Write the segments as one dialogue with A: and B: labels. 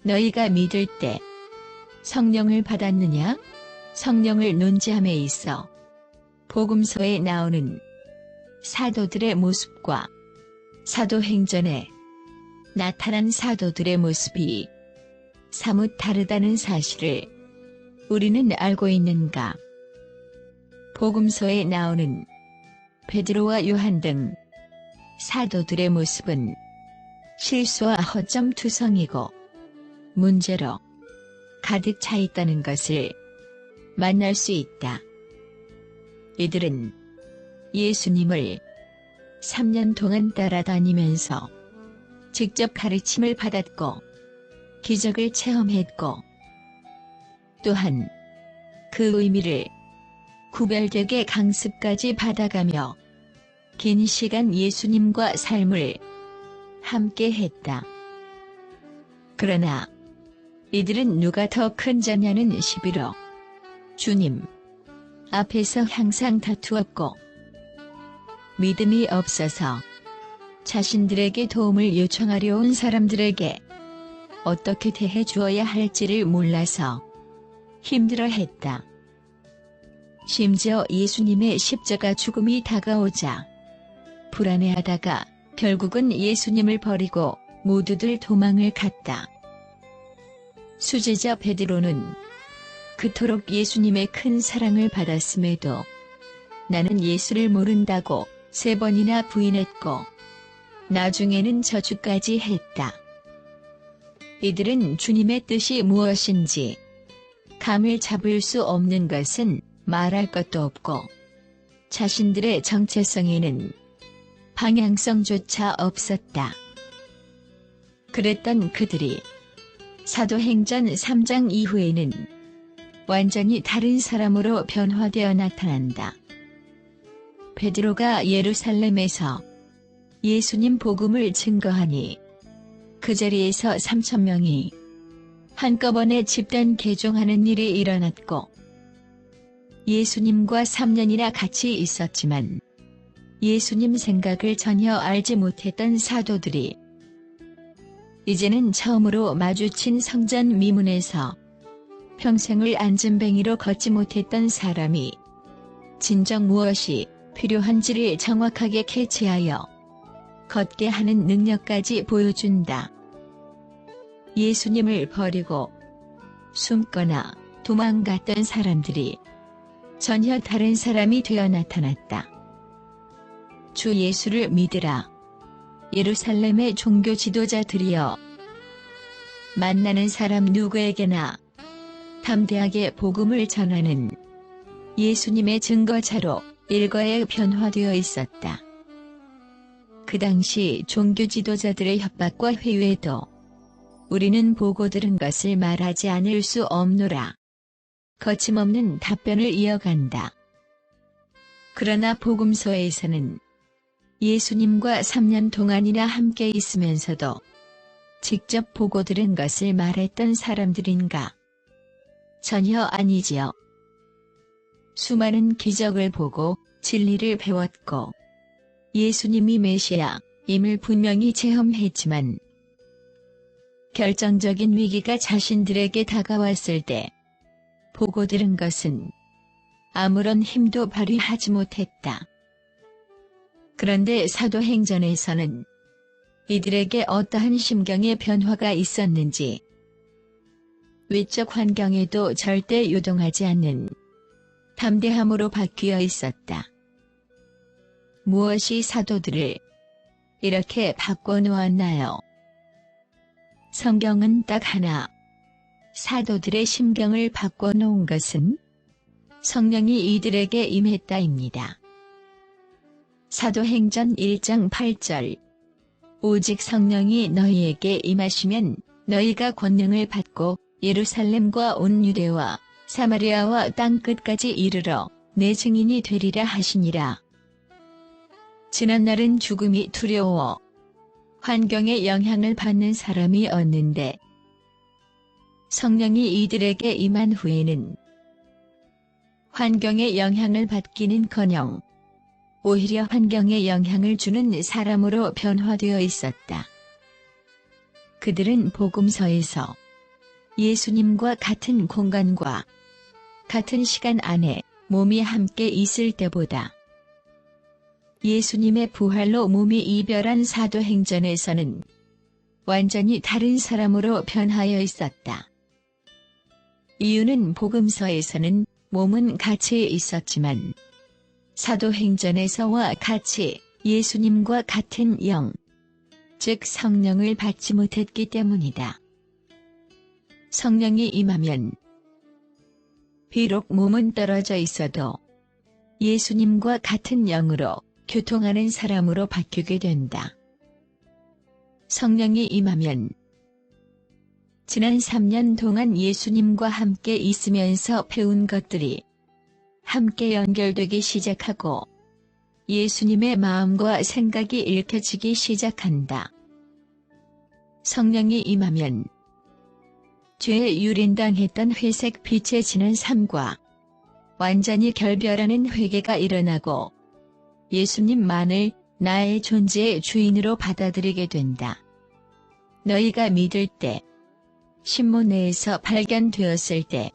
A: 너희가 믿을 때 성령을 받았느냐? 성령을 논지함에 있어 복음서에 나오는 사도들의 모습과 사도행전에 나타난 사도들의 모습이 사뭇 다르다는 사실을 우리는 알고 있는가? 복음서에 나오는 베드로와 요한 등 사도들의 모습은 실수와 허점투성이고 문제로 가득 차 있다는 것을 만날 수 있다. 이들은 예수님을 3년 동안 따라다니면서 직접 가르침을 받았고 기적을 체험했고 또한 그 의미를 구별되게 강습까지 받아가며 긴 시간 예수님과 삶을 함께 했다. 그러나 이들은 누가 더 큰 자냐는 시비로 주님 앞에서 항상 다투었고 믿음이 없어서 자신들에게 도움을 요청하려 온 사람들에게 어떻게 대해 주어야 할지를 몰라서 힘들어했다. 심지어 예수님의 십자가 죽음이 다가오자 불안해하다가 결국은 예수님을 버리고 모두들 도망을 갔다. 수제자 베드로는 그토록 예수님의 큰 사랑을 받았음에도 나는 예수를 모른다고 3번이나 부인했고 나중에는 저주까지 했다. 이들은 주님의 뜻이 무엇인지 감을 잡을 수 없는 것은 말할 것도 없고 자신들의 정체성에는 방향성조차 없었다. 그랬던 그들이 사도행전 3장 이후에는 완전히 다른 사람으로 변화되어 나타난다. 베드로가 예루살렘에서 예수님 복음을 증거하니 그 자리에서 3,000명이 한꺼번에 집단 개종하는 일이 일어났고 예수님과 3년이나 같이 있었지만 예수님 생각을 전혀 알지 못했던 사도들이 이제는 처음으로 마주친 성전 미문에서 평생을 안진뱅이로 걷지 못했던 사람이 진정 무엇이 필요한지를 정확하게 캐치하여 걷게 하는 능력까지 보여준다. 예수님을 버리고 숨거나 도망갔던 사람들이 전혀 다른 사람이 되어 나타났다. 주 예수를 믿으라. 예루살렘의 종교 지도자들이여. 만나는 사람 누구에게나 담대하게 복음을 전하는 예수님의 증거자로 일거에 변화되어 있었다. 그 당시 종교 지도자들의 협박과 회유에도 우리는 보고 들은 것을 말하지 않을 수 없노라. 거침없는 답변을 이어간다. 그러나 복음서에서는 예수님과 3년 동안이나 함께 있으면서도 직접 보고 들은 것을 말했던 사람들인가? 전혀 아니지요. 수많은 기적을 보고 진리를 배웠고 예수님이 메시아임을 분명히 체험했지만 결정적인 위기가 자신들에게 다가왔을 때 보고 들은 것은 아무런 힘도 발휘하지 못했다. 그런데 사도행전에서는 이들에게 어떠한 심경의 변화가 있었는지 외적 환경에도 절대 요동하지 않는 담대함으로 바뀌어 있었다. 무엇이 사도들을 이렇게 바꿔놓았나요? 성경은 딱 하나, 사도들의 심경을 바꿔놓은 것은 성령이 이들에게 임했다입니다. 사도행전 1장 8절 오직 성령이 너희에게 임하시면 너희가 권능을 받고 예루살렘과 온 유대와 사마리아와 땅끝까지 이르러 내 증인이 되리라 하시니라. 지난날은 죽음이 두려워 환경의 영향을 받는 사람이 없는데 성령이 이들에게 임한 후에는 환경의 영향을 받기는커녕 오히려 환경에 영향을 주는 사람으로 변화되어 있었다. 그들은 복음서에서 예수님과 같은 공간과 같은 시간 안에 몸이 함께 있을 때보다 예수님의 부활로 몸이 이별한 사도행전에서는 완전히 다른 사람으로 변하여 있었다. 이유는 복음서에서는 몸은 같이 있었지만 사도행전에서와 같이 예수님과 같은 영, 즉 성령을 받지 못했기 때문이다. 성령이 임하면 비록 몸은 떨어져 있어도 예수님과 같은 영으로 교통하는 사람으로 바뀌게 된다. 성령이 임하면 지난 3년 동안 예수님과 함께 있으면서 배운 것들이 함께 연결되기 시작하고 예수님의 마음과 생각이 읽혀지기 시작한다. 성령이 임하면 죄에 유린당했던 회색 빛의 지난 삶과 완전히 결별하는 회개가 일어나고 예수님만을 나의 존재의 주인으로 받아들이게 된다. 너희가 믿을 때, 신문내에서 발견되었을 때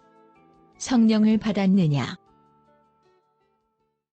A: 성령을 받았느냐?